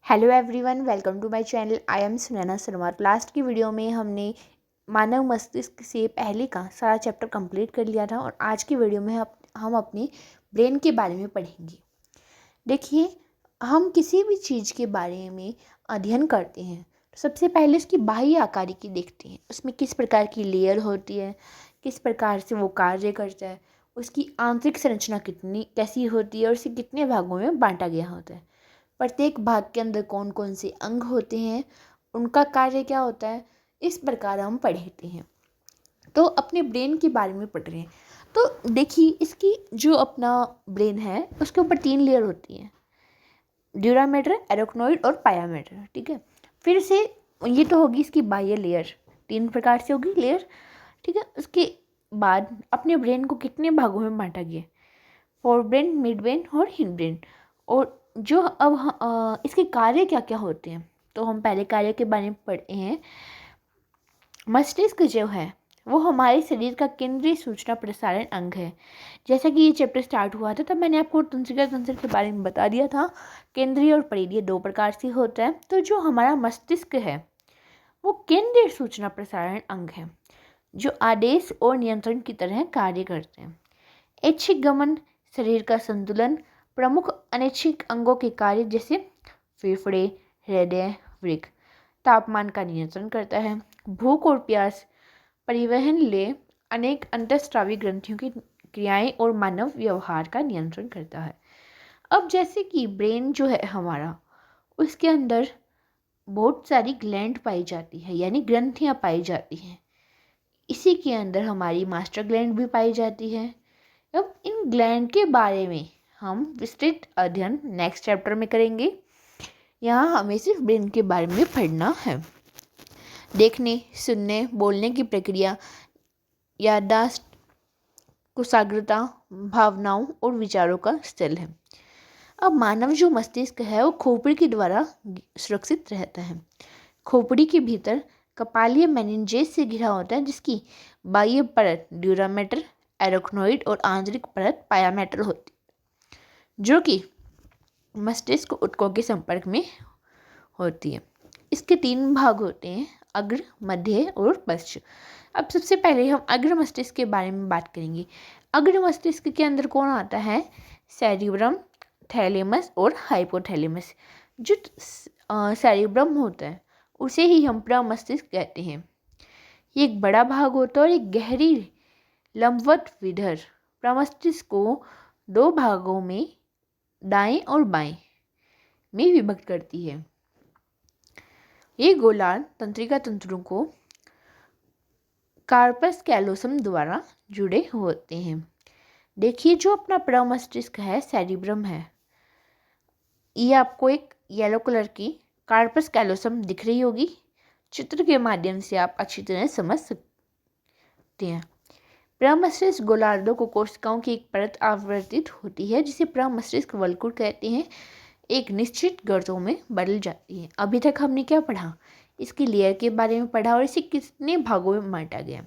Hello everyone, welcome to my channel. I am Sunaina Sharma. Last की video में हमने मानव मस्तिष्क से पहले का सारा चैप्टर कंप्लीट कर लिया था और आज की वीडियो में हम अपने ब्रेन के बारे में पढ़ेंगे। देखिए, हम किसी भी चीज़ के बारे में अध्ययन करते हैं तो सबसे पहले उसकी बाह्य आकारिकी देखते हैं। उसमें किस प्रकार की लेयर होती है, किस प्रकार से वो कार्य करता है, उसकी आंतरिक संरचना कैसी होती है और इसे कितने भागों में बांटा गया होता है, प्रत्येक भाग के अंदर कौन कौन से अंग होते हैं, उनका कार्य क्या होता है, इस प्रकार हम पढ़ते हैं। तो अपने ब्रेन के बारे में पढ़ रहे हैं तो देखिए, इसकी जो अपना ब्रेन है उसके ऊपर 3 लेयर होती हैं, ड्यूरा मैटर, एरोक्नोइड और पाया मैटर। ठीक है, फिर से ये तो होगी इसकी बाह्य लेयर, 3 प्रकार से होगी लेयर। ठीक है, उसके बाद अपने ब्रेन को कितने भागों में बांटा गया, फोर ब्रेन, मिड ब्रेन और हिंड ब्रेन। और जो अब इसके कार्य क्या क्या होते हैं, तो हम पहले कार्य के बारे में पढ़े हैं। मस्तिष्क जो है वो हमारे शरीर का केंद्रीय सूचना प्रसारण अंग है। जैसा कि ये चैप्टर स्टार्ट हुआ था तब मैंने आपको तंत्रिका तंत्र के बारे में बता दिया था। केंद्रीय और परिधीय 2 प्रकार से होता है। तो जो हमारा मस्तिष्क है वो केंद्रीय सूचना प्रसारण अंग है, जो आदेश और नियंत्रण की तरह कार्य करते हैं। ऐच्छिक गमन, शरीर का संतुलन, प्रमुख अनैच्छिक अंगों के कार्य जैसे फेफड़े, हृदय, वृक्क, तापमान का नियंत्रण करता है। भूख और प्यास, परिवहन, ले, अनेक अंतःस्रावी ग्रंथियों की क्रियाएं और मानव व्यवहार का नियंत्रण करता है। अब जैसे कि ब्रेन जो है हमारा, उसके अंदर बहुत सारी ग्लैंड पाई जाती है, यानी ग्रंथियां पाई जाती हैं। इसी के अंदर हमारी मास्टर ग्लैंड भी पाई जाती है। अब इन ग्लैंड के बारे में हम विस्तृत अध्ययन नेक्स्ट चैप्टर में करेंगे। यहाँ हमें सिर्फ ब्रेन के बारे में पढ़ना है। देखने, सुनने, बोलने की प्रक्रिया, याददाश्त, कुशाग्रता, भावनाओं और विचारों का स्थल है। अब मानव जो मस्तिष्क है वो खोपड़ी के द्वारा सुरक्षित रहता है। खोपड़ी के भीतर कपालीय मेनिंजेस से घिरा होता है, जिसकी बाह्य परत ड्यूरा मैटर, एरोक्नोइड और आंतरिक परत पाया मैटर होती है, जो कि मस्तिष्क ऊतकों के संपर्क में होती है। इसके 3 भाग होते हैं, अग्र, मध्य और पश्च। अब सबसे पहले हम अग्र मस्तिष्क के बारे में बात करेंगे। अग्र मस्तिष्क के अंदर कौन आता है, सेरिब्रम, थैलेमस और हाइपोथैलेमस। जो सेरिब्रम होता है उसे ही हम प्रमस्तिष्क कहते हैं। ये एक बड़ा भाग होता है और एक गहरी लंबवत विधर प्रमस्तिष्क को 2 भागों में, दाएं और बाएं में विभक्त करती है। ये गोलार्ध तंत्रिका तंत्रों को कार्पस कैलोसम द्वारा जुड़े होते हैं। देखिए, जो अपना प्रमस्तिष्क है, सेरिब्रम है, ये आपको एक येलो कलर की कार्पस कैलोसम दिख रही होगी। चित्र के माध्यम से आप अच्छी तरह समझ सकते हैं। प्रमस्तिष्क गोलार्धों को कोशिकाओं की एक परत आवृत्तित होती है, जिसे प्रमस्तिष्क वल्कुट कहते हैं। एक निश्चित गर्तों में बदल जाती है। अभी तक हमने क्या पढ़ा, इसकी लेयर के बारे में पढ़ा और इसे कितने भागों में बांटा गया।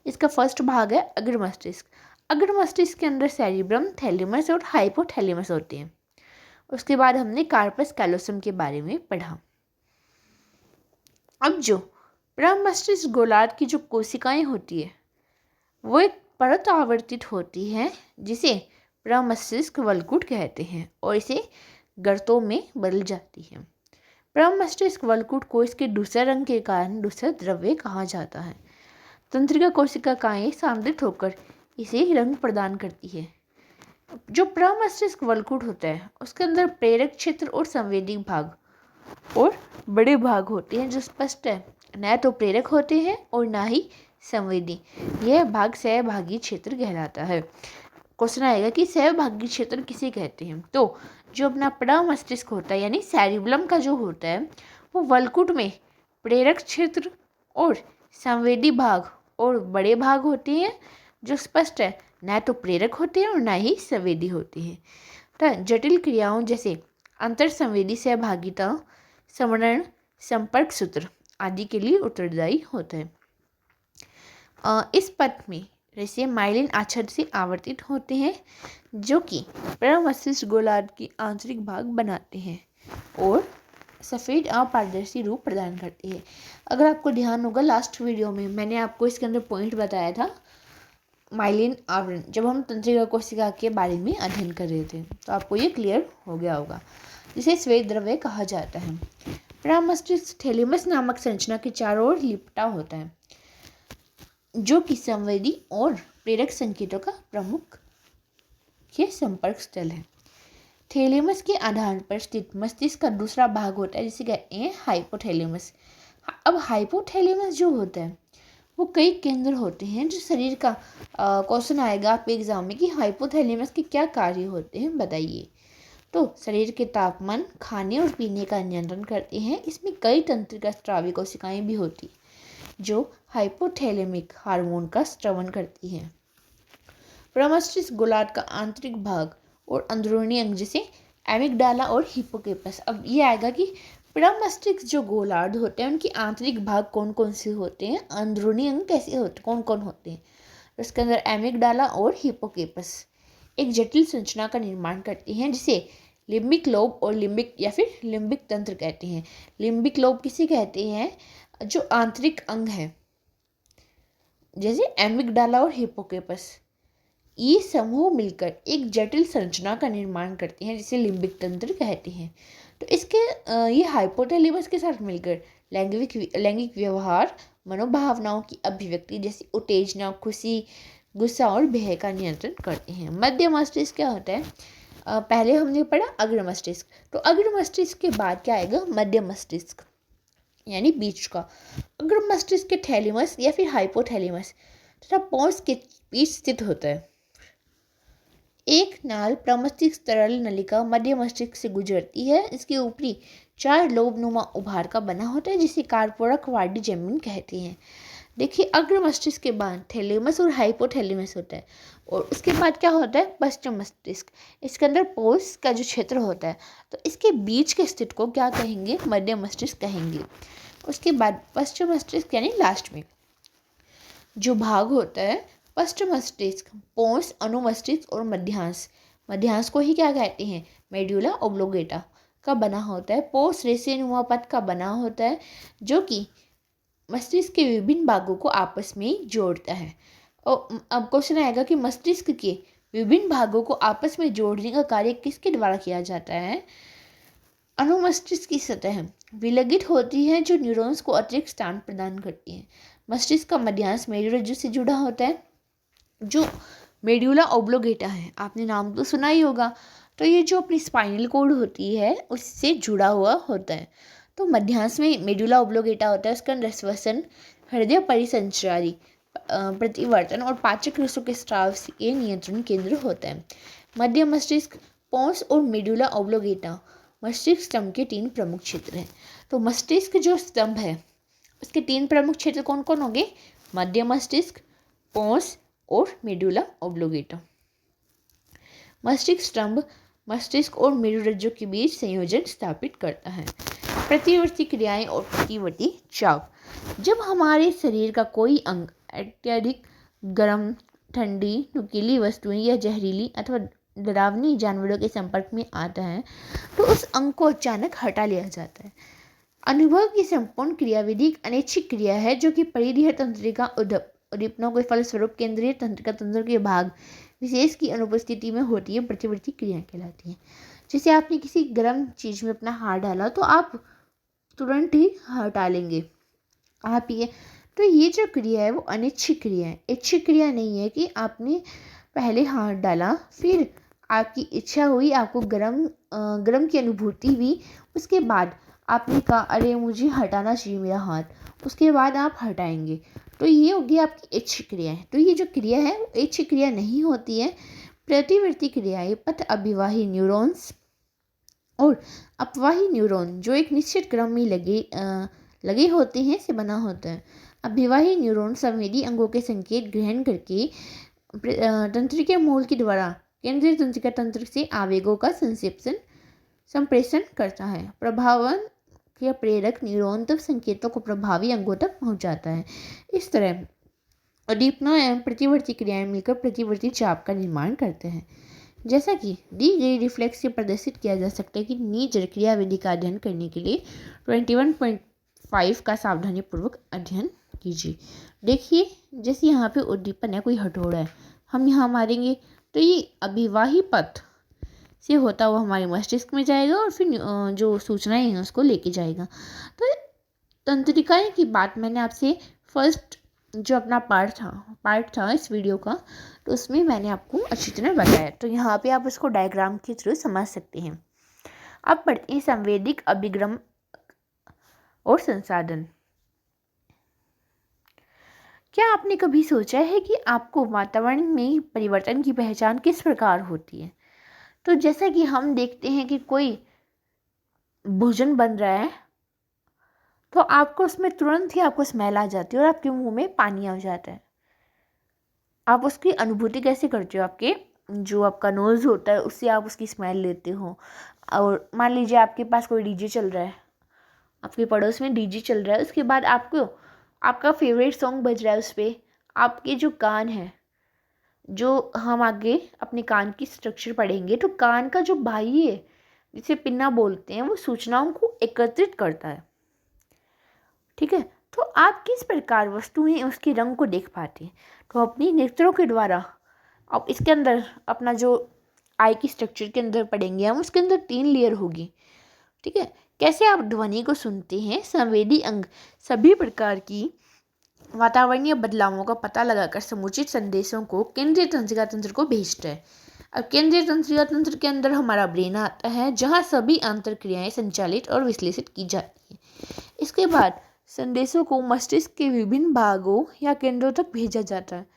इसका फर्स्ट भाग है अग्र मस्तिष्क। अग्र मस्तिष्क के अंदर सेरिब्रम, थैलेमस और हाइपोथैलेमस होते हैं। उसके बाद हमने कार्पस कैलोसम के बारे में पढ़ा। अब जो प्रमस्तिष्क गोलार्ध की जो कोशिकाएं होती है वो एक परत आवर्तित होती है, जिसे प्रमस्तिष्क वल्कुट कहते हैं और इसे गर्तों में बदल जाती है। प्रमस्तिष्क वल्कुट को इसके दूसरे रंग के कारण दूसरा द्रव्य कहा जाता है। तंत्रिका कोशिकाएं सांद्रित होकर इसे रंग प्रदान करती है। जो प्रमस्तिष्क वल्कुट होता है उसके अंदर प्रेरक क्षेत्र और संवेदी भाग और बड़े भाग होते हैं, जो स्पष्ट है, न तो प्रेरक होते हैं और ना ही संवेदी। यह भाग सहभागी क्षेत्र कहलाता है। क्वेश्चन आएगा कि सहभागी क्षेत्र किसे कहते हैं, तो जो अपना प्रमस्तिष्क होता है यानी सेरिब्रम का जो होता है वो वल्कुट में प्रेरक क्षेत्र और संवेदी भाग और बड़े भाग होते हैं, जो स्पष्ट है, न तो प्रेरक होते हैं और ना ही संवेदी होते हैं। तो जटिल क्रियाओं जैसे अंतर संवेदी सहभागिता, समरण, संपर्क सूत्र आदि के लिए उत्तरदायी होता है। इस पथ में रेशे माइलिन आच्छाद से आवर्तित होते हैं, जो कि प्रमस्तिष्क गोलार्ध की आंतरिक भाग बनाते हैं और सफ़ेद अपारदर्शी रूप प्रदान करती है। अगर आपको ध्यान होगा लास्ट वीडियो में मैंने आपको इसके अंदर पॉइंट बताया था माइलिन आवरण, जब हम तंत्रिका कोशिका के बारे में अध्ययन कर रहे थे, तो आपको ये क्लियर हो गया होगा, जिसे श्वेत द्रव्य कहा जाता है। प्रमस्तिष्क थैलेमस नामक संरचना के चारों ओर लिपटा होता है, जो कि संवेदी और प्रेरक संकेतों का प्रमुख के संपर्क स्थल है। थैलेमस के आधार पर स्थित मस्तिष्क का दूसरा भाग होता है, जिसे कहते हैं हाइपोथैलेमस। अब हाइपोथैलेमस जो होता है वो कई केंद्र होते हैं। जो शरीर का क्वेश्चन आएगा आपके एग्जाम में कि हाइपोथैलेमस के क्या कार्य होते हैं बताइए, तो शरीर के तापमान, खाने और पीने का नियंत्रण करते हैं। इसमें कई तंत्रिका स्रावी कोशिकाएं भी होती जो हाइपोथैलेमिक हार्मोन का स्रवण करती हैं। प्रमस्तिष्क गोलार्ध का आंतरिक भाग और अंदरूनी अंग जैसे एमिगडाला और हिप्पोकैम्पस। अब ये आएगा कि प्रमस्तिष्क जो गोलार्ध होते हैं उनके आंतरिक भाग कौन कौन से होते हैं, अंदरूनी अंग कैसे होते, कौन कौन होते हैं। उसके अंदर एमिगडाला और हिप्पोकैम्पस एक जटिल संरचना का निर्माण करती हैं, जिसे लिम्बिक लोब और लिम्बिक या फिर लिम्बिक तंत्र कहते हैं। लिम्बिक लोब किसे कहते हैं, जो आंतरिक अंग है जैसे एमिगडाला और हिप्पोकैम्पस, ये समूह मिलकर एक जटिल संरचना का निर्माण करते हैं, जिसे लिम्बिक तंत्र कहते हैं। तो इसके ये हाइपोथैलेमस के साथ मिलकर लैंगिक व्यवहार, मनोभावनाओं की अभिव्यक्ति जैसे उत्तेजना, खुशी, गुस्सा और भय का नियंत्रण करते हैं। मध्य मस्तिष्क क्या होता है, पहले हमने पढ़ा अग्र मस्तिष्क, तो अग्र मस्तिष्क के बाद क्या आएगा, मध्य मस्तिष्क यानी बीच का। अग्र मस्तिष्क के थैलेमस या फिर हाइपोथैलेमस तथा पोन्स के बीच स्थित होता है। एक नाल प्रमस्तिष्क तरल नलिका मध्य मस्तिष्क से गुजरती है। इसके ऊपरी 4 लोबनुमा उभार का बना होता है, जिसे कार्पोरक वाडी जमीन कहते हैं। देखिए, अग्र मस्तिष्क के बाद थैलेमस और हाइपोथैलेमस होता है, और उसके बाद क्या होता है, पश्चिम मस्तिष्क। इसके अंदर पोन्स का जो क्षेत्र होता है, तो इसके बीच के स्थित को क्या कहेंगे, मध्य मस्तिष्क कहेंगे। उसके बाद पश्चिम मस्तिष्क यानी लास्ट में जो भाग होता है, पश्चिम मस्तिष्क, पोन्स, अनुमस्तिष्क और मध्यांश, मध्यांश को ही क्या कहते हैं, मेड्यूला ओब्लोगेटा का बना होता है। पोन्स रेशेनुमा पथ का बना होता है, जो कि मस्तिष्क के विभिन्न भागों को आपस में जोड़ता है। और अब क्वेश्चन आएगा कि मस्तिष्क के विभिन्न भागों को आपस में जोड़ने का कार्य किसके द्वारा किया जाता है। अनुमस्तिष्क की सतह विलगित होती है, जो न्यूरॉन्स को अतिरिक्त स्थान प्रदान करती है। मस्तिष्क का मध्यांश मेडुला से जुड़ा होता है, जो मेड्यूला ओब्लोगेटा है, आपने नाम तो सुना ही होगा। तो ये जो अपनी स्पाइनल कॉर्ड होती है उससे जुड़ा हुआ होता है। तो मध्यांश में मेडुला ओब्लोगेटा होता है, उसका अंदर श्वसन, हृदय परिसंचारी प्रतिवर्तन और पाचक रसों के स्राव के नियंत्रण केंद्र होता है। मध्य मस्तिष्क, पोन्स और मेडुला ओब्लोगेटा मस्तिष्क स्तंभ के 3 प्रमुख क्षेत्र हैं। तो मस्तिष्क जो स्तंभ है उसके 3 प्रमुख क्षेत्र कौन कौन होंगे, मध्य मस्तिष्क, पोन्स और मेडुला ओब्लोगेटा। मस्तिष्क स्तंभ मस्तिष्क और मेरुरज्जु के बीच संयोजन स्थापित करता है। प्रतिवर्ती क्रियाएं और प्रतिवर्ती चाप। जब हमारे शरीर का कोई अंग अत्यधिक गर्म, ठंडी, नुकीली वस्तुएं या जहरीली अथवा डरावनी जानवरों के संपर्क में आता है, तो उस अंग को अचानक हटा लिया जाता है। अनुभव की संपूर्ण क्रियाविधि एक अनैच्छिक क्रिया है, जो कि परिधीय तंत्रिका उद्दीपनों के फलस्वरूप केंद्रीय तंत्रिका तंत्र के भाग विशेष की अनुपस्थिति में होती है, प्रतिवर्ती क्रिया कहलाती है। जैसे आपने किसी गर्म चीज़ में अपना हाथ डाला तो आप तुरंत ही हटा लेंगे आप ये। तो ये जो क्रिया है वो अनैच्छिक क्रिया है, इच्छिक क्रिया नहीं है कि आपने पहले हाथ डाला, फिर आपकी इच्छा हुई, आपको गरम की अनुभूति हुई, उसके बाद आपने कहा अरे मुझे हटाना चाहिए मेरा हाथ, उसके बाद आप हटाएंगे, तो ये होगी आपकी इच्छिक क्रिया है। तो ये जो क्रिया है वो इच्छिक क्रिया नहीं होती है। प्रतिवर्ती क्रियाएं पथ अभिवाही न्यूरॉन्स और अपवाही न्यूरॉन जो एक निश्चित क्रम में लगे होते हैं से बना होता है। अभिवाही न्यूरॉन संवेदी अंगों के संकेत ग्रहण करके तंत्रिका मूल के द्वारा केंद्रीय तंत्रिका तंत्र से आवेगों का संप्रेषण करता है। प्रभावन या प्रेरक न्यूरॉन तब संकेतों को प्रभावी अंगों तक पहुंचाता है। इस तरह उद्दीपना एवं प्रतिवर्ती क्रियाएं मिलकर प्रतिवर्ती चाप का निर्माण करते हैं। जैसा कि दी गई रिफ्लेक्स से प्रदर्शित किया जा सकता है कि नीच क्रियाविधि का अध्ययन करने के लिए 21.5 का सावधानीपूर्वक अध्ययन कीजिए। देखिए, जैसे यहाँ पे उद्दीपन है, कोई हथौड़ा है, हम यहाँ मारेंगे तो ये अभिवाही पथ से होता हुआ हमारे मस्तिष्क में जाएगा और फिर जो सूचनाएं हैं उसको लेके जाएगा। तो तंत्रिकाएं की बात मैंने आपसे फर्स्ट जो अपना पार्ट था इस वीडियो का, तो उसमें मैंने आपको अच्छी तरह बताया। तो यहाँ पे आप उसको डायग्राम के थ्रू समझ सकते हैं। अब पढ़ते हैं संवेदिक अभिगम और संसाधन। क्या आपने कभी सोचा है कि आपको वातावरण में परिवर्तन की पहचान किस प्रकार होती है? तो जैसा कि हम देखते हैं कि कोई भोजन बन रहा है तो आपको उसमें तुरंत ही आपको स्मेल आ जाती है और आपके मुंह में पानी आ जाता है। आप उसकी अनुभूति कैसे करते हो? आपके जो आपका नोज़ होता है उससे आप उसकी स्मेल लेते हो। और मान लीजिए आपके पास कोई डीजे चल रहा है, आपके पड़ोस में डीजे चल रहा है, उसके बाद आपको आपका फेवरेट सॉन्ग बज रहा है, उस पर आपके जो कान है, जो हम आगे अपने कान की स्ट्रक्चर पढ़ेंगे, तो कान का जो बाह्य है जिसे पिन्ना बोलते हैं, वो सूचनाओं को एकत्रित करता है। ठीक है, तो आप किस प्रकार वस्तुएं उसके रंग को देख पाते हैं? तो अपनी नेत्रों के द्वारा। अब इसके अंदर अपना जो आई की स्ट्रक्चर के अंदर पढ़ेंगे हम, उसके अंदर 3 लेयर होगी। ठीक है, कैसे आप ध्वनि को सुनते हैं? संवेदी अंग सभी प्रकार की वातावरणीय बदलावों का पता लगाकर समुचित संदेशों को केंद्रीय तंत्रिका तंत्र को भेजता है। अब केंद्रीय तंत्रिका तंत्र के अंदर हमारा ब्रेन आता है, जहाँ सभी अंतर क्रियाएं संचालित और विश्लेषित की जाती हैं। इसके बाद संदेशों को मस्तिष्क के विभिन्न भागों या केंद्रों तक भेजा जाता है।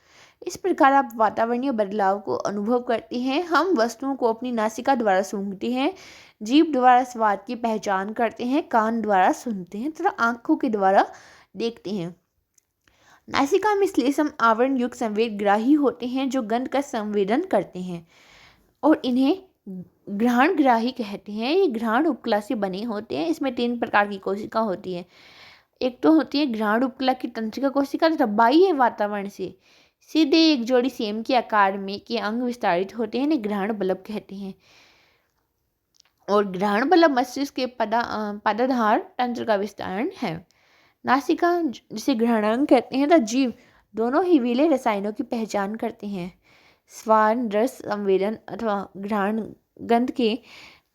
इस प्रकार आप वातावरणीय बदलाव को अनुभव करते हैं। हम वस्तुओं को अपनी नासिका द्वारा सूंघते हैं, जीभ द्वारा स्वाद की पहचान करते हैं, कान द्वारा सुनते हैं तथा आंखों के द्वारा देखते हैं। नासिका में श्लेष्म आवरण युक्त संवेद ग्राही होते हैं जो गंध का संवेदन करते हैं और इन्हें घ्राण ग्राही कहते हैं। ये घ्राण उपकला से बने होते हैं। इसमें 3 प्रकार की कोशिका होती है। एक तो होती है घ्राण उपकला की तंत्रिका कोशिका तथा बाह्य वातावरण से सीधे एक जोड़ी सेम के आकार में के अंग विस्तारित होते हैं, इन्हें घ्राण बल्ब कहते हैं। और घ्राण बल्ब मस्तिष्क के पदाधार तंत्र का विस्तारण है। नासिका जिसे घ्राणांग कहते हैं तथा जीभ दोनों ही विलेय रसायनों की पहचान करते हैं। स्वाद रस संवेदन अथवा घ्राण गंध के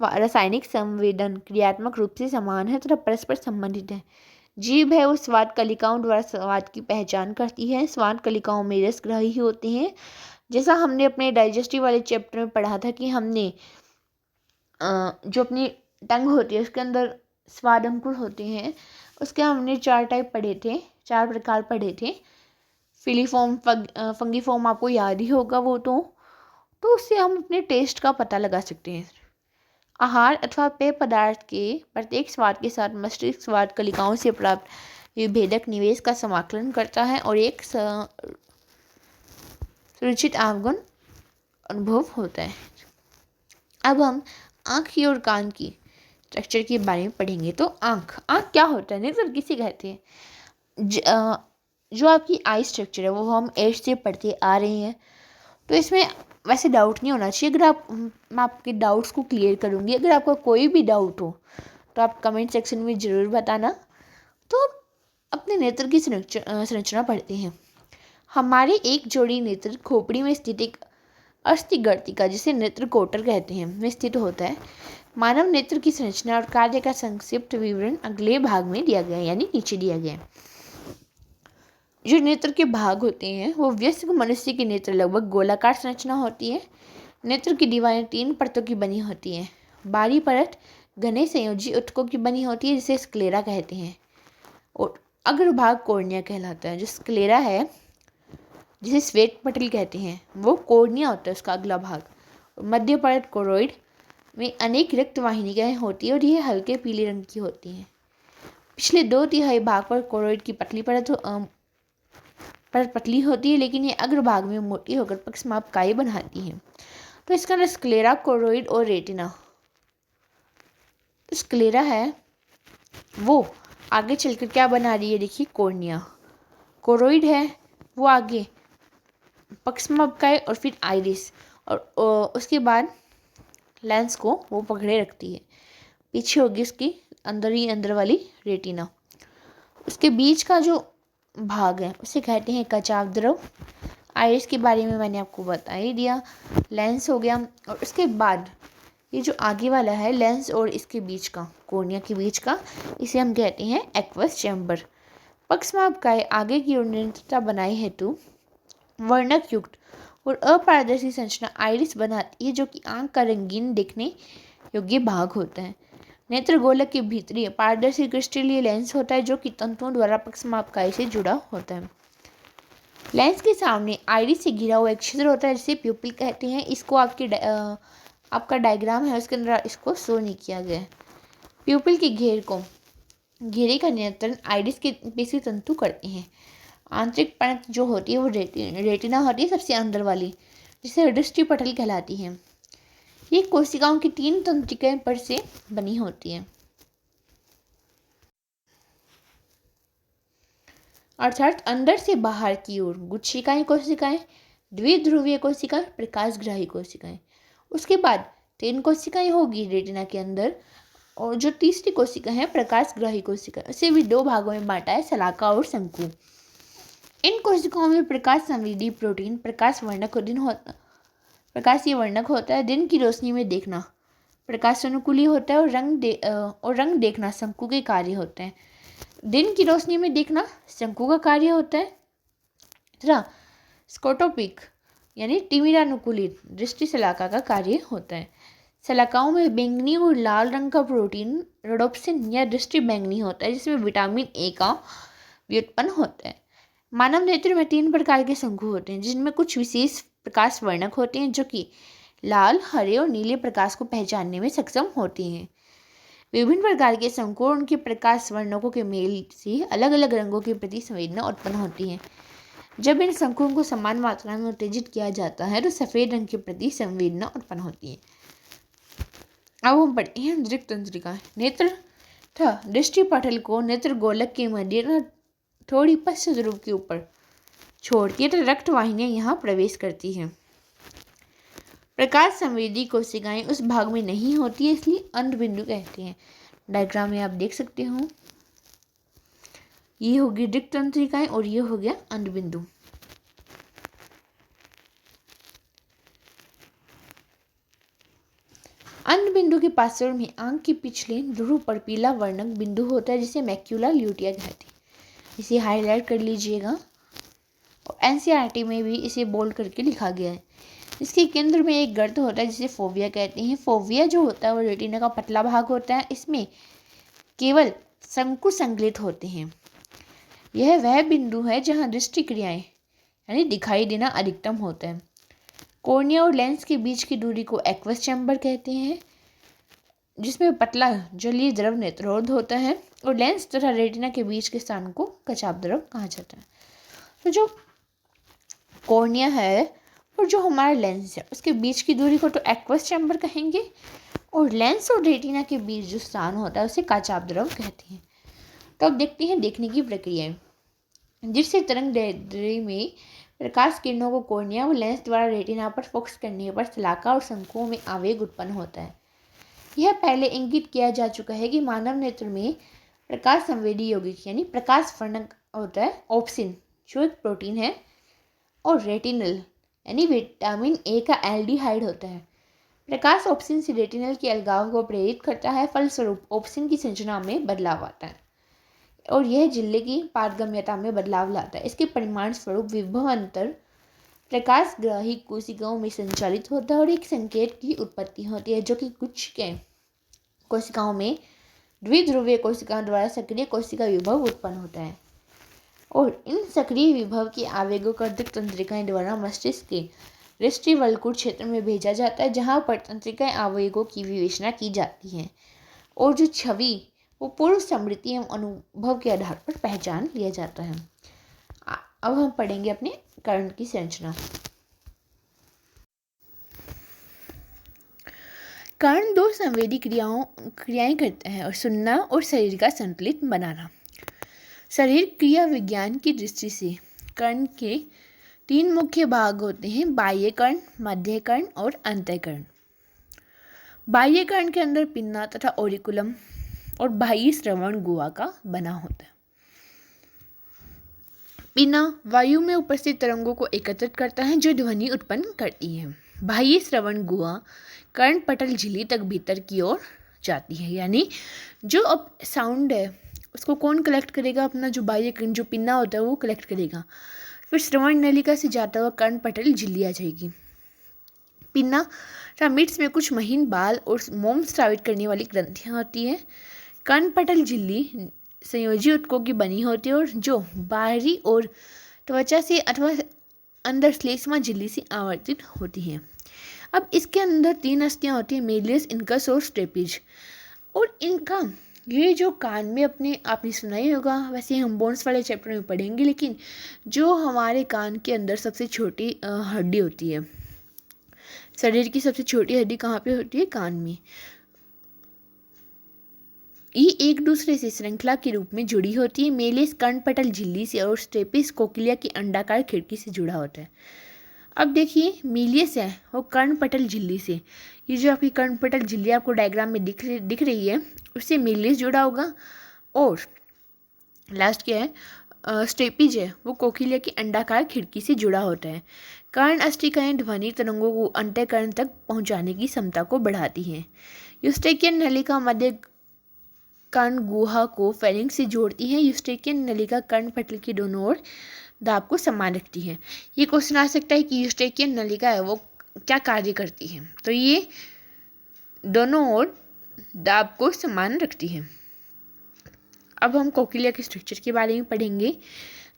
रासायनिक संवेदन क्रियात्मक रूप से समान है तथा परस्पर संबंधित है। जीभ है वो स्वाद कलिकाओं द्वारा स्वाद की पहचान करती है। स्वाद कलिकाओं में रसग्राही होते हैं। जैसा हमने अपने डाइजेस्टिव वाले चैप्टर में पढ़ा था कि हमने जो अपनी टंग होती है उसके अंदर स्वाद अंकुर होते हैं, उसके हमने 4 टाइप पढ़े थे, 4 प्रकार पढ़े थे। फिलीफॉर्म, फंगीफॉर्म आपको याद ही होगा वो तो उससे हम अपने टेस्ट का पता लगा सकते हैं। आहार अथवा पेय पदार्थ के प्रत्येक स्वाद के साथ मस्तिष्क स्वाद कलिकाओं से प्राप्त विभेदक निवेश का समाकलन करता है और एक सुरक्षित आंगन अनुभव होता है। अब हम आँख की और कान की स्ट्रक्चर के बारे में पढ़ेंगे। तो आँख क्या होता है, नेत्र किसे कहते हैं? जो आपकी आई स्ट्रक्चर है वो हम 8 से पढ़ते आ रहे हैं, तो इसमें वैसे डाउट नहीं होना चाहिए। अगर मैं आपके डाउट्स को क्लियर करूँगी। अगर आपका कोई भी डाउट हो तो आप कमेंट सेक्शन में ज़रूर बताना। तो अपने नेत्र की संरचना पढ़ते हैं। हमारे एक जोड़ी नेत्र खोपड़ी में स्थित एक अस्थि गर्तिका जिसे नेत्र कोटर कहते हैं में स्थित होता है। मानव नेत्र की संरचना और कार्य का संक्षिप्त विवरण अगले भाग में दिया गया है, यानी नीचे दिया गया है। जो नेत्र के भाग होते हैं वो वयस्क मनुष्य के नेत्र लगभग गोलाकार संरचना होती है। नेत्र की दीवारें 3 परतों की बनी होती हैं। बाहरी परत घने संयोजी ऊतकों की बनी होती है जिसे स्क्लेरा कहते हैं और अग्रभाग कॉर्निया कहलाता है। जो स्क्लेरा है जिसे श्वेत पटल कहते हैं वो कॉर्निया होता है, उसका अगला भाग। मध्य परत कोरोइड में अनेक रक्त वाहिनियाँ होती है और ये हल्के पीले रंग की होती हैं। पिछले 2/3 भाग पर कोरोइड की पतली परत पतली होती है, लेकिन ये अग्रभाग में मोटी होकर पक्षमाप काई बनाती है। तो इसका नाम स्क्लेरा, कोरोइड और रेटिना। तो स्क्लेरा है वो आगे चलकर क्या बना रही है, देखिए कॉर्निया। कोरोइड है वो आगे पक्षमाप काई और फिर आइरिस, और उसके बाद लेंस को वो पकड़े रखती है। पीछे होगी उसकी अंदर वाली रेटिना। उसके बीच का जो भाग है उसे कहते हैं कचाव द्रव। आइरिस के बारे में मैंने आपको बता ही दिया। लेंस हो गया, और उसके बाद ये जो आगे वाला है लेंस और इसके बीच का, कॉर्निया के बीच का, इसे हम कहते हैं एक्वस चैम्बर। पक्षमापकाय आगे की ओर निरंतरता बनाए हेतु वर्णक युक्त और अपारदर्शी संरचना आइरिस बनाती है, जो कि आंख का रंगीन देखने योग्य भाग होता है। नेत्र गोलक के भीतरी पारदर्शी क्रिस्टलीय लेंस होता है, जो कि तंतुओं द्वारा पक्षमापकाय से जुड़ा होता है। लेंस के सामने आइरिस से घिरा हुआ एक छिद्र होता है, जिसे प्यूपिल कहते हैं। इसको आपका डायग्राम है उसके अंदर इसको शो नहीं किया गया है। प्यूपिल के घेरे का नियंत्रण आइरिस के पेशी तंतु करते हैं। आंतरिक परत जो होती है वो रेटिना होती है, सबसे अंदर वाली, जिसे दृष्टि पटल कहलाती है। ये कोशिकाओं की 3 तंत्रिकाएं पर से बनी होती है, अर्थात अंदर से बाहर की ओर गुच्छिकाएं कोशिकाएं, द्विध्रुवीय कोशिकाएं, प्रकाशग्राही कोशिकाएं। उसके बाद 3 कोशिकाएं होगी रेटिना के अंदर, और जो तीसरी कोशिका है प्रकाशग्राही कोशिका, इसे भी 2 भागों में बांटा है, शलाका और शंकु। इन कोशिकाओं में प्रकाश संवेदी प्रोटीन प्रकाशीय वर्णक होता है। दिन की रोशनी में देखना प्रकाश अनुकूली होता है, और रंग देखना शंकु के कार्य होते हैं। दिन की रोशनी में देखना शंकु का कार्य होता है तथा स्कोटोपिक यानी तिमिरानुकूलित दृष्टि शलाका का कार्य होता है। शलाकाओं में बैंगनी और लाल रंग का प्रोटीन रोडोप्सिन या दृष्टि बैंगनी होता है, जिसमें विटामिन ए का व्युत्पन्न होता है। मानव नेत्र में 3 प्रकार के शंकु होते हैं, जिनमें कुछ विशेष प्रकाश वर्णक होते हैं, जो कि लाल, हरे और नीले प्रकाश को पहचानने में सक्षम होते हैं। विभिन्न प्रकार के शंकु और उनके प्रकाश वर्णकों के मेल से अलग अलग रंगों के प्रति संवेदना उत्पन्न होती है। जब इन शंकुओं को समान मात्रा में उत्तेजित किया जाता है तो सफेद रंग के प्रति संवेदना उत्पन्न होती है। अब हम पढ़ते हैं दृक् तंत्रिका। नेत्र तथा दृष्टि पटल को नेत्र गोलक के मध्य थोड़ी पश्च ध्रुव के ऊपर छोड़ती है, तो रक्त वाहिनियां यहाँ प्रवेश करती हैं। प्रकाश संवेदी कोशिकाएं उस भाग में नहीं होती है, इसलिए अंधबिंदु कहते हैं। डायग्राम में आप देख सकते हो, ये होगी दृक् तंत्रिकाएं और ये हो गया अंधबिंदु। अंधबिंदु के पार्श्व में आंख के पिछले ध्रुव पर पीला वर्णक बिंदु होता है, जिसे मैक्यूला ल्यूटिया कहते हैं। इसे हाईलाइट कर लीजिएगा, और एनसीईआरटी में भी इसे बोल्ड करके लिखा गया है। इसके केंद्र में एक गर्त होता है, जिसे फोविया कहते हैं। फोविया जो होता है वो रेटिना का पतला भाग होता है, इसमें केवल शंकु संकलित होते हैं। यह वह बिंदु है जहाँ दृष्टि क्रियाएं यानी दिखाई देना अधिकतम होता है। कॉर्निया और लेंस के बीच की दूरी को एक्वस चैम्बर कहते हैं, जिसमें पतला जलीय द्रव नेत्रोध होता है, और लेंस तथा रेटिना के बीच के स्थान को कचाव द्रव कहा जाता है। तो जो कॉर्निया है और जो हमारा लेंस है उसके बीच की दूरी को तो एक्वस चैम्बर कहेंगे, और लेंस और रेटिना के बीच जो स्थान होता है उसे कचाव द्रव कहते हैं। तो अब देखते हैं देखने की प्रक्रिया, जिससे तरंग दैर्ध्य में प्रकाश किरणों को कॉर्निया और लेंस द्वारा रेटिना पर फोकस करने पर शलाका और शंकुओं में आवेग उत्पन्न होता है। यह पहले इंगित किया जा चुका है कि मानव नेत्र में प्रकाश संवेदी यौगिक यानी प्रकाश वर्णक होता है ऑप्सिन, जो एक प्रोटीन है, और रेटिनल यानी विटामिन ए का एल्डिहाइड होता है। प्रकाश ऑप्सिन से रेटिनल के अलगाव को प्रेरित करता है, फलस्वरूप ऑप्सिन की संरचना में बदलाव आता है, और यह झिल्ली की पारगम्यता में बदलाव लाता है। इसके परिणाम स्वरूप विभव अंतर प्रकाशग्राही कोशिकाओं में संचालित होता है, और एक संकेत की उत्पत्ति होती है, जो कि कुछ के कोशिकाओं में द्विध्रुवीय कोशिकाओं द्वारा सक्रिय कोशिका विभव उत्पन्न होता है, और इन सक्रिय विभव के आवेगों का दृक् तंत्रिकाएं द्वारा मस्तिष्क के दृष्टिवल्कुट क्षेत्र में भेजा जाता है, जहाँ पर तंत्रिकाएं आवेगों की विवेचना की जाती है, और जो छवि वो पूर्व स्मृति एवं अनुभव के आधार पर पहचान लिया जाता है। अब हम पढ़ेंगे अपने कर्ण की संरचना। कर्ण 2 संवेदी क्रियाएं करता है, और सुनना और शरीर का संतुलित बनाना। शरीर क्रिया विज्ञान की दृष्टि से कर्ण के तीन मुख्य भाग होते हैं, बाह्य कर्ण, मध्य कर्ण और अंतःकर्ण। बाह्य कर्ण के अंदर पिन्ना तथा ओरिकुलम और बाह्य श्रवण गुहा का बना होता है। पिन्ना वायु में उपस्थित तरंगों को एकत्रित करता है जो ध्वनि उत्पन्न करती है। बाह्य श्रवण गुहा कर्ण पटल झिल्ली तक भीतर की ओर जाती है, यानी जो अब साउंड है उसको कौन कलेक्ट करेगा? अपना जो बाह्य कर्ण जो पिन्ना होता है वो कलेक्ट करेगा। फिर श्रवण नलिका से जाता हुआ कर्ण पटल झिल्ली आ जाएगी। पिन्ना मिड्स में कुछ महीन बाल और मोम स्रावित करने वाली ग्रंथियां होती हैं। कर्ण पटल झिल्ली संयोजी ऊतकों की बनी होती है और जो बाहरी और त्वचा से अथवा अंदर श्लेष्मा झिल्ली से आवर्तित होती है। अब इसके अंदर तीन अस्थियां होती हैं, मेलियस, इनकस और स्टेपिज। और इनका ये जो कान में अपने आपने सुना ही होगा, वैसे हम बोन्स वाले चैप्टर में पढ़ेंगे, लेकिन जो हमारे कान के अंदर सबसे छोटी हड्डी होती है, शरीर की सबसे छोटी हड्डी कहाँ पे होती है? कान में। ये एक दूसरे से श्रृंखला के रूप में जुड़ी होती है। मेलियस कर्णपटल झिल्ली से और स्टेपिस कोकिलिया की अंडाकार खिड़की से जुड़ा होता है। अब देखिए, मेलियस है वो कर्णपटल झिल्ली से, ये जो आपकी कर्णपटल झिल्ली आपको डायग्राम में दिख रही है उससे मेलियस जुड़ा होगा। और लास्ट क्या है? स्टेपिज है वो कोकिलिया की अंडाकार खिड़की से जुड़ा होता है। कर्ण अस्थिकाएं ध्वनि तरंगों को अंतःकरण तक पहुंचाने की क्षमता को बढ़ाती हैं। यूस्टेकियन नलिका मध्य कर्ण गुहा को फेरिंक्स से जोड़ती है। यूस्टेकियन नलिका कर्ण पटल की दोनों ओर दाब को समान रखती है। ये क्वेश्चन आ सकता है कि यूस्टेकियन नलिका है वो क्या कार्य करती है? तो ये दोनों ओर दाब को समान रखती है। अब हम कोकिलिया के स्ट्रक्चर के बारे में पढ़ेंगे।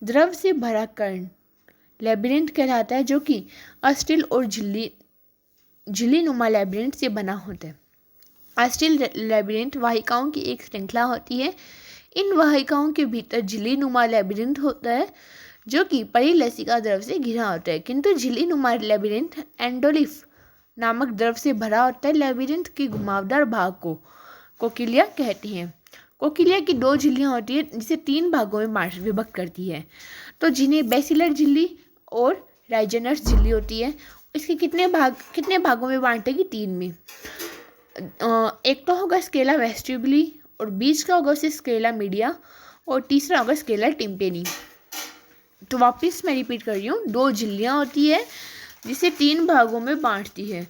द्रव से भरा कर्ण लैबिरिंथ कहलाता है, जो कि अस्टिल और झिल्ली नुमा लैबिरिंथ से बना होता है। अस्टिल लैबिरिंथ वाहिकाओं की एक श्रृंखला होती है। इन वाहिकाओं के भीतर झिल्ली नुमा लैबिरिंथ होता है जो कि परिलसिका द्रव से घिरा होता है, किंतु झिल्ली नुमा लैबिरिंथ एंडोलिफ नामक द्रव से भरा होता है। लैबिरिंथ के घुमावदार भाग को कोकिलिया कहते हैं। कोकिलिया की दो झिल्लियाँ होती है जिसे तीन भागों में विभक्त करती है, तो जिन्हें बेसिलर झिल्ली और राइजेनस झिल्ली होती है। इसके कितने भागों में बांटेगी? तीन में। एक तो होगा स्केला वेस्टिब्यूली और बीच का होगा उसे स्केला मीडिया और तीसरा होगा स्केला टिम्पेनी। तो वापस मैं रिपीट कर रही हूँ, दो झिल्लियाँ होती है जिसे तीन भागों में बांटती है।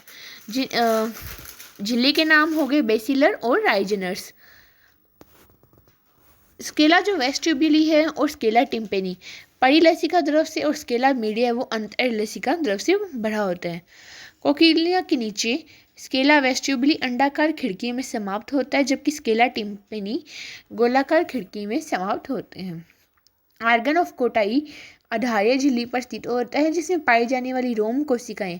झिल्ली के नाम हो गए बेसिलर और राइजेनस। स्केला जो वेस्टिब्यूली है और स्केला टिम्पेनी परिलसिका द्रव से और स्केला मीडिया है वो अंतरलसिका द्रव से भरा होता है। कोकिलिया के नीचे स्केला वेस्टिब्यूली अंडाकार खिड़की में समाप्त होता है, जबकि स्केला टिम्पेनी गोलाकार खिड़की में समाप्त होते हैं। आर्गन ऑफ कोटाई आधार्य झिल्ली पर स्थित होता है, जिसमें पाई जाने वाली रोम कोशिकाएं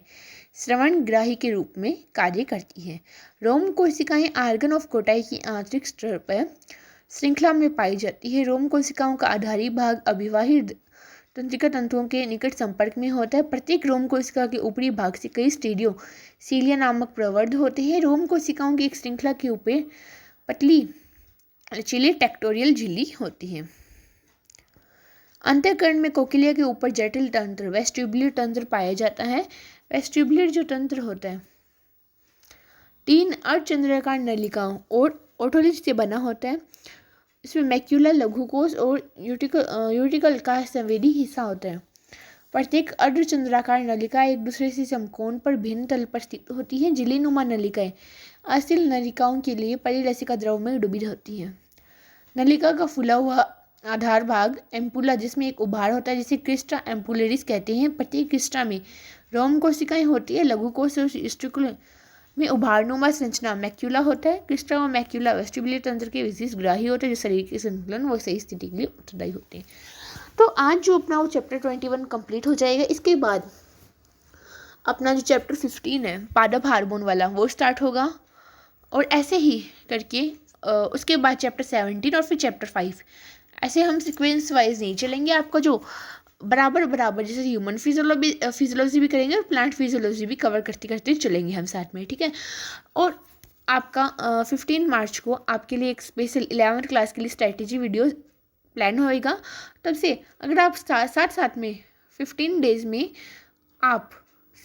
श्रवण ग्राही के रूप में कार्य करती हैं। रोम कोशिकाएं आर्गन ऑफ कोटाई की आंतरिक स्तर पर श्रृंखला में पाई जाती है। रोम कोशिकाओं का आधारी भाग अभिवाही तंत्रिका तंतुओं के निकट संपर्क में होता है। प्रत्येक रोम कोशिका के ऊपरी भाग से कई स्टीरियो सीलिया नामक प्रवर्ध होते हैं। रोम कोशिकाओं की एक श्रृंखला के ऊपर पतली लचीली टेक्टोरियल झिल्ली होती है। अंतःकरण में कोकिलिया के ऊपर जटिल तंत्र वेस्टिब्युलर तंत्र पाया जाता है। वेस्टिब्युलर जो तंत्र होता है तीन अर्धचंद्राकार नलिकाओं और ओटोलिज से बना होता है। इसमें मैक्यूला, लघुकोश और यूटिकल का संवेदी हिस्सा होता है। प्रत्येक अर्धचंद्राकार नलिका एक दूसरे से समकोण पर भिन्न तल पर स्थित होती है। झिल्लीनुमा नलिकाएं अस्थिल नलिकाओं के लिए परिलसिका द्रव में डूबी होती हैं। नलिका का फूला हुआ आधार भाग एम्पुला, जिसमें एक उभार होता है जिसे क्रिस्टा एम्पुलरिस कहते हैं। प्रत्येक क्रिस्टा में रोम कोशिकाएं होती है। लघुकोश और यूटिकल में उभारनुमा संरचना मैक्यूला होता है। क्रिस्टा और मैक्यूला वेस्टिब्युलर तंत्र के विशिष्ट ग्राही होते हैं जो शरीर के संतुलन व सही स्थिति के लिए उत्तरदायी होते हैं। तो आज जो अपना वो चैप्टर 21 कंप्लीट हो जाएगा। इसके बाद अपना जो चैप्टर 15 है पादप हार्मोन वाला वो स्टार्ट होगा, और ऐसे ही करके उसके बाद चैप्टर 17 और फिर चैप्टर 5, ऐसे हम सीक्वेंस वाइज नहीं चलेंगे। आपका जो बराबर जैसे ह्यूमन फिजियोलॉजी भी करेंगे और प्लांट फिजियोलॉजी भी कवर करते करते चलेंगे हम साथ में, ठीक है। और आपका 15 मार्च को आपके लिए एक स्पेशल 11th क्लास के लिए स्ट्रैटेजी वीडियो प्लान होएगा। तब से अगर आप साथ में 15 डेज़ में आप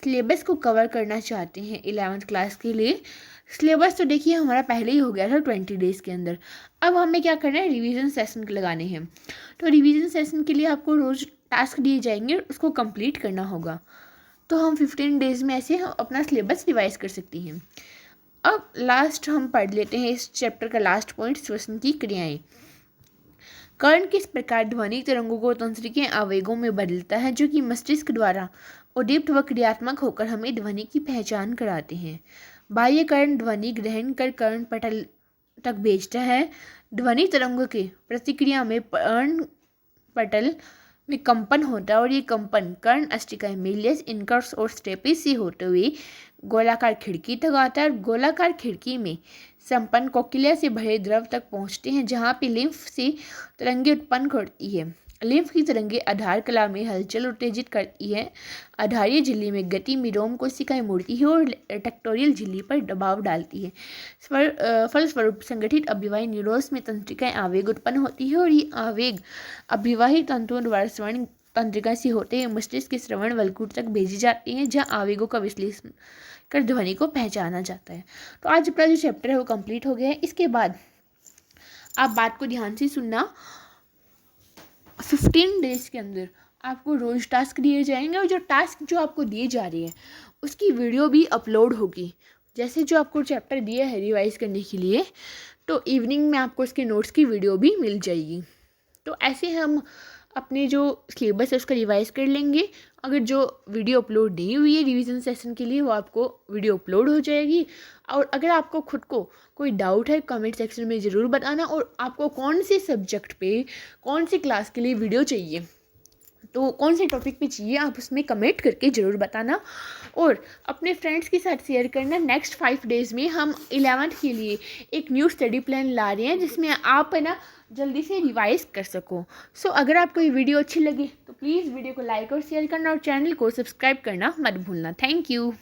सिलेबस को कवर करना चाहते हैं 11th क्लास के लिए, सिलेबस तो देखिए हमारा पहले ही हो गया था 20 डेज़ के अंदर। अब हमें क्या करना है, रिवीजन सेशन लगाने हैं। तो रिवीजन सेशन के लिए आपको रोज़ टास्क दिए जाएंगे, उसको कंप्लीट करना होगा। तो हम 15 डेज़ में ऐसे अपना सिलेबस रिवाइज कर सकती हैं। अब लास्ट हम पढ़ लेते हैं इस चैप्टर का लास्ट पॉइंट, श्वसन की क्रियाएं। कर्ण किस प्रकार ध्वनि तरंगों को तंत्रिका आवेगों में बदलता है, जो कि मस्तिष्क द्वारा उद्दीप्त व क्रियात्मक होकर हमें ध्वनि की पहचान कराते हैं। बाह्य कर्ण ध्वनि ग्रहण कर कर्ण पटल तक भेजता है। ध्वनि तरंगों के प्रतिक्रिया में कर्ण पटल में कंपन होता है और ये कंपन कर्ण अस्टिका मेलियस इनकर्स और स्टेपिस से होते हुए गोलाकार खिड़की तक आता है और गोलाकार खिड़की में संपन्न कोक्लिया से भरे द्रव तक पहुंचते हैं, जहां पे लिम्फ से तरंगे उत्पन्न करती है। लिम्फ की तरंगे आधार कला में हलचल उत्तेजित करती है। आधारीय झिल्ली में गति में रोम कोशिकाएं मुड़ती है और टेक्टोरियल झिल्ली पर दबाव डालती है। फलस्वरूप संगठित अभिवाही न्यूरॉन्स में तंत्रिकाएं आवेग उत्पन्न होती है और ये आवेग अभिवाही तंतुओं द्वारा श्रवण तंत्रिका से होते हैं मस्तिष्क के श्रवण वल्कुट तक भेजी जाती हैं, जहां आवेगों का विश्लेषण कर ध्वनि को पहचाना जाता है। तो आज अपना जो चैप्टर है वो कंप्लीट हो गया है। इसके बाद आप बात को ध्यान से सुनना। 15 डेज़ के अंदर आपको रोज़ टास्क दिए जाएंगे और जो टास्क जो आपको दिए जा रही है उसकी वीडियो भी अपलोड होगी। जैसे जो आपको चैप्टर दिया है रिवाइज करने के लिए, तो इवनिंग में आपको उसके नोट्स की वीडियो भी मिल जाएगी। तो ऐसे हम अपने जो सिलेबस है उसका रिवाइज कर लेंगे। अगर जो वीडियो अपलोड नहीं हुई है रिवीजन सेशन के लिए, वो आपको वीडियो अपलोड हो जाएगी। और अगर आपको खुद को कोई डाउट है कमेंट सेक्शन में ज़रूर बताना, और आपको कौन से सब्जेक्ट पे कौन सी क्लास के लिए वीडियो चाहिए, तो कौन से टॉपिक पे चाहिए, आप उसमें कमेंट करके ज़रूर बताना और अपने फ्रेंड्स के साथ शेयर करना। नेक्स्ट 5 डेज़ में हम 11th के लिए एक न्यू स्टडी प्लान ला रहे हैं, जिसमें आप है ना जल्दी से रिवाइज कर सको। सो अगर आपको ये वीडियो अच्छी लगी तो प्लीज़ वीडियो को लाइक और शेयर करना और चैनल को सब्सक्राइब करना मत भूलना। Thank you.